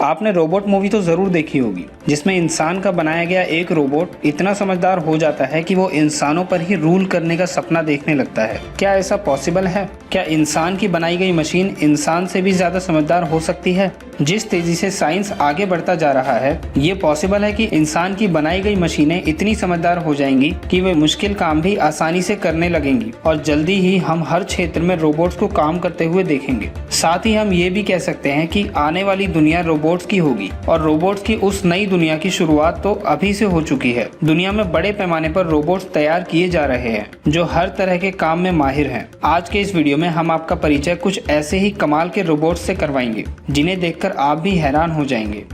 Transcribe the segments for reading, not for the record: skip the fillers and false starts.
आपने robot movie तो जरूर देखी होगी, जिसमें इंसान का बनाया गया एक रोबोट इतना समझदार हो जाता है कि वो इंसानों पर ही रूल करने का सपना देखने लगता है। क्या ऐसा पॉसिबल है? क्या इंसान की बनाई गई मशीन इंसान से भी ज्यादा समझदार हो सकती है? जिस तेजी से साइंस आगे बढ़ता जा रहा है, ये पॉसिबल है कि इंसान की बनाई गई मशीनें इतनी समझदार हो जाएंगी कि वे मुश्किल काम भी आसानी से करने लगेंगी और जल्दी ही हम हर क्षेत्र में रोबोट्स को काम करते हुए देखेंगे। साथ ही हम ये भी कह सकते हैं कि आने वाली दुनिया रोबोट्स की होगी और रोबोट्स की उस नई दुनिया की शुरुआत तो अभी से हो चुकी है। दुनिया में बड़े पैमाने पर रोबोट्स तैयार किए जा रहे हैं जो हर तरह के काम में माहिर हैं। आज के इस वीडियो में हम आपका परिचय कुछ ऐसे ही कमाल के रोबोट्स से करवाएंगे जिन्हें देखकर आप भी हैरान हो जाएंगे।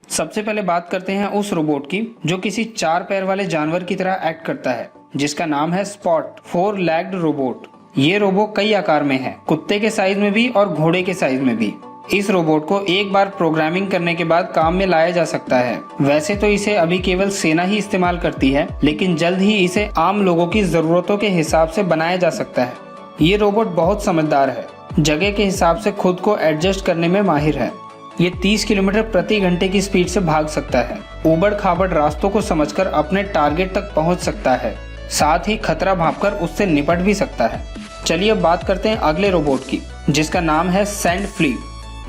सबसे पहले बात करते हैं उस रोबोट की जो किसी 4 पैर वाले जानवर की तरह एक्ट करता है, जिसका नाम है स्पॉट 4 लेग्ड रोबोट। ये रोबो कई आकार में है, कुत्ते के साइज में भी और घोड़े के साइज में भी। इस रोबोट को एक बार प्रोग्रामिंग करने के बाद काम में लाया जा सकता है। वैसे तो इसे अभी केवल सेना ही इस्तेमाल करती है, लेकिन जल्द ही इसे आम लोगों की जरूरतों के हिसाब से बनाया जा सकता है। ये रोबोट बहुत समझदार है, जगह के हिसाब से खुद को एडजस्ट करने में माहिर है। ये 30 किलोमीटर प्रति घंटे की स्पीड से भाग सकता है, उबड़ खाबड़ रास्तों को समझकर अपने टारगेट तक पहुंच सकता है, साथ ही खतरा भांपकर उससे निपट भी सकता है। चलिए अब बात करते हैं अगले रोबोट की, जिसका नाम है सैंड फ्ली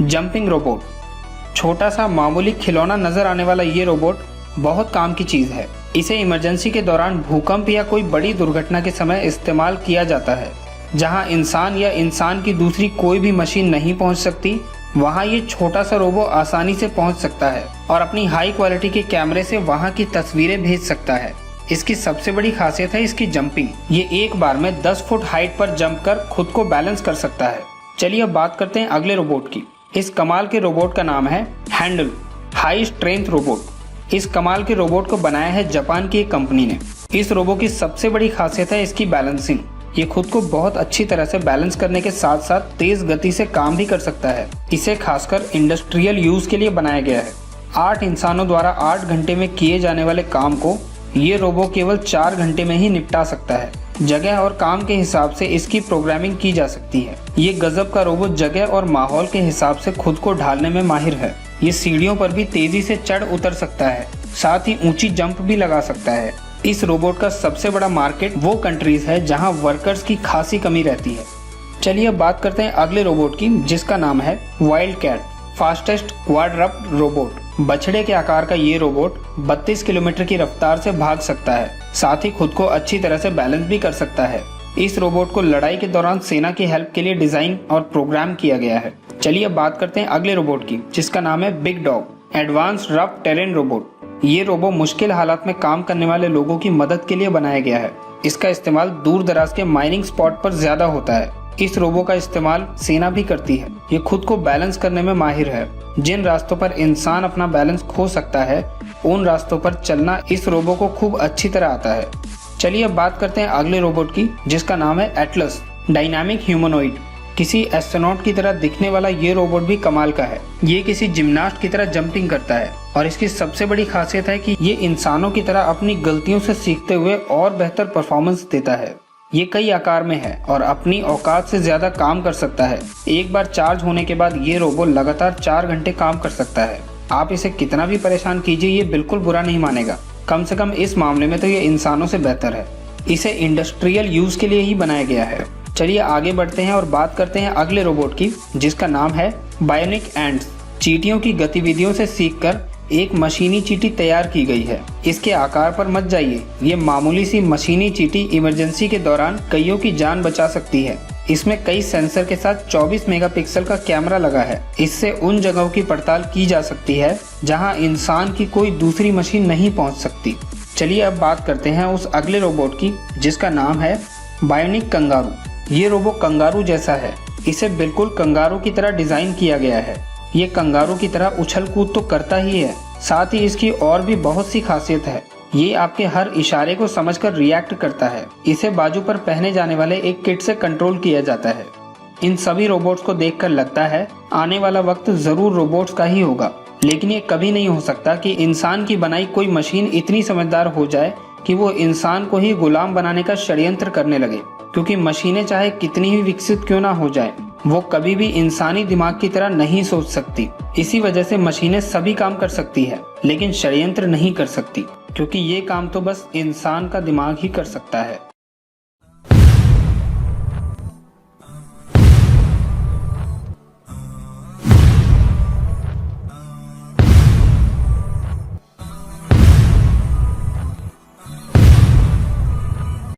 जंपिंग रोबोट। छोटा सा मामूली खिलौना नजर आने वाला ये रोबोट बहुत काम की चीज है। इसे इमरजेंसी के दौरान भूकंप या कोई बड़ी दुर्घटना के समय इस्तेमाल किया जाता है। जहां इंसान या इंसान की दूसरी कोई भी मशीन नहीं पहुंच सकती, वहां ये छोटा सा रोबो आसानी से पहुंच सकता है और अपनी हाई क्वालिटी के कैमरे से वहां की तस्वीरें भेज सकता है। इसकी सबसे बड़ी खासियत है इसकी जंपिंग। ये एक बार में 10 फुट हाइट पर जंप कर खुद को बैलेंस कर सकता है। चलिए अब बात करते हैं अगले रोबोट की। इस कमाल के रोबोट का नाम है हैंडल हाई स्ट्रेंथ रोबोट। इस कमाल के रोबोट को बनाया है जापान की एक कंपनी ने। इस रोबो की सबसे बड़ी खासियत है इसकी बैलेंसिंग। ये खुद को बहुत अच्छी तरह से बैलेंस करने के साथ साथ तेज गति से काम भी कर सकता है। इसे खासकर इंडस्ट्रियल यूज के लिए बनाया गया है। 8 इंसानों द्वारा 8 घंटे में किए जाने वाले काम को ये रोबो केवल 4 घंटे में ही निपटा सकता है। जगह और काम के हिसाब से इसकी प्रोग्रामिंग की जा सकती है। ये गजब का रोबो जगह और माहौल के हिसाब से खुद को ढालने में माहिर है। ये सीढ़ियों पर भी तेजी से चढ़ उतर सकता है, साथ ही ऊंची जंप भी लगा सकता है। इस रोबोट का सबसे बड़ा मार्केट वो कंट्रीज है जहां वर्कर्स की खासी कमी रहती है। चलिए अब बात करते हैं अगले रोबोट की, जिसका नाम है वाइल्ड कैट फास्टेस्ट क्वाड्रप्ट रोबोट। बछड़े के आकार का ये रोबोट 32 किलोमीटर की रफ्तार से भाग सकता है, साथ ही खुद को अच्छी तरह से बैलेंस भी कर सकता है। इस रोबोट को लड़ाई के दौरान सेना की हेल्प के लिए डिजाइन और प्रोग्राम किया गया है। चलिए अब बात करते हैं अगले रोबोट की, जिसका नाम है big dog advance rough terrain robot. ये रोबो मुश्किल हालात में काम करने वाले लोगों की मदद के लिए बनाया गया है। इसका इस्तेमाल दूर दराज के माइनिंग स्पॉट पर ज्यादा होता है। इस रोबो का इस्तेमाल सेना भी करती है। ये खुद को बैलेंस करने में माहिर है। जिन रास्तों पर इंसान अपना बैलेंस खो सकता है, उन रास्तों पर चलना इस रोबो को खूब अच्छी तरह आता है। चलिए अब बात करते हैं अगले रोबोट की, जिसका नाम है एटलस डायनामिक ह्यूमनॉइड। किसी एस्ट्रोनॉट की तरह दिखने वाला ये रोबोट भी कमाल का है। ये किसी जिम्नास्ट की तरह जंपिंग करता है और इसकी सबसे बड़ी खासियत है कि ये इंसानों की तरह अपनी गलतियों से सीखते हुए और बेहतर परफॉर्मेंस देता है। ये कई आकार में है और अपनी औकात से ज्यादा काम कर सकता है। एक बार चार्ज होने के बाद ये रोबो लगातार 4 घंटे काम कर सकता है। आप इसे कितना भी परेशान कीजिए, ये बिल्कुल बुरा नहीं मानेगा। कम से कम इस मामले में तो ये इंसानों से बेहतर है। इसे इंडस्ट्रियल यूज के लिए ही बनाया गया है। चलिए आगे बढ़ते हैं और बात करते हैं अगले रोबोट की, जिसका नाम है बायोनिक एंड्स। चींटियों की गतिविधियों से सीखकर एक मशीनी चींटी तैयार की गई है। इसके आकार पर मत जाइए, ये मामूली सी मशीनी चींटी इमरजेंसी के दौरान कईयों की जान बचा सकती है। इसमें कई सेंसर के साथ 24 मेगापिक्सल का कैमरा लगा है। इससे उन जगहों की पड़ताल की जा सकती है जहां इंसान की कोई दूसरी मशीन नहीं पहुंच सकती। चलिए अब बात करते हैं उस अगले रोबोट की, जिसका नाम है बायोनिक कंगारू। ये रोबो कंगारू जैसा है। इसे बिल्कुल कंगारू की तरह डिजाइन किया गया है। ये कंगारू की तरह उछल कूद तो करता ही है, साथ ही इसकी और भी बहुत सी खासियत है। ये आपके हर इशारे को समझकर रिएक्ट करता है। इसे बाजू पर पहने जाने वाले एक किट से कंट्रोल किया जाता है। इन सभी रोबोट्स को देखकर लगता है आने वाला वक्त जरूर रोबोट्स का ही होगा, लेकिन ये कभी नहीं हो सकता कि इंसान की बनाई कोई मशीन इतनी समझदार हो जाए कि वो इंसान को ही गुलाम बनाने का षड्यंत्र करने लगे। क्योंकि मशीनें चाहे कितनी ही विकसित क्यों ना हो जाए, वो कभी भी इंसानी दिमाग की तरह नहीं सोच सकती। इसी वजह से मशीनें सभी काम कर सकती है, लेकिन षड्यंत्र नहीं कर सकती, क्योंकि ये काम तो बस इंसान का दिमाग ही कर सकता है।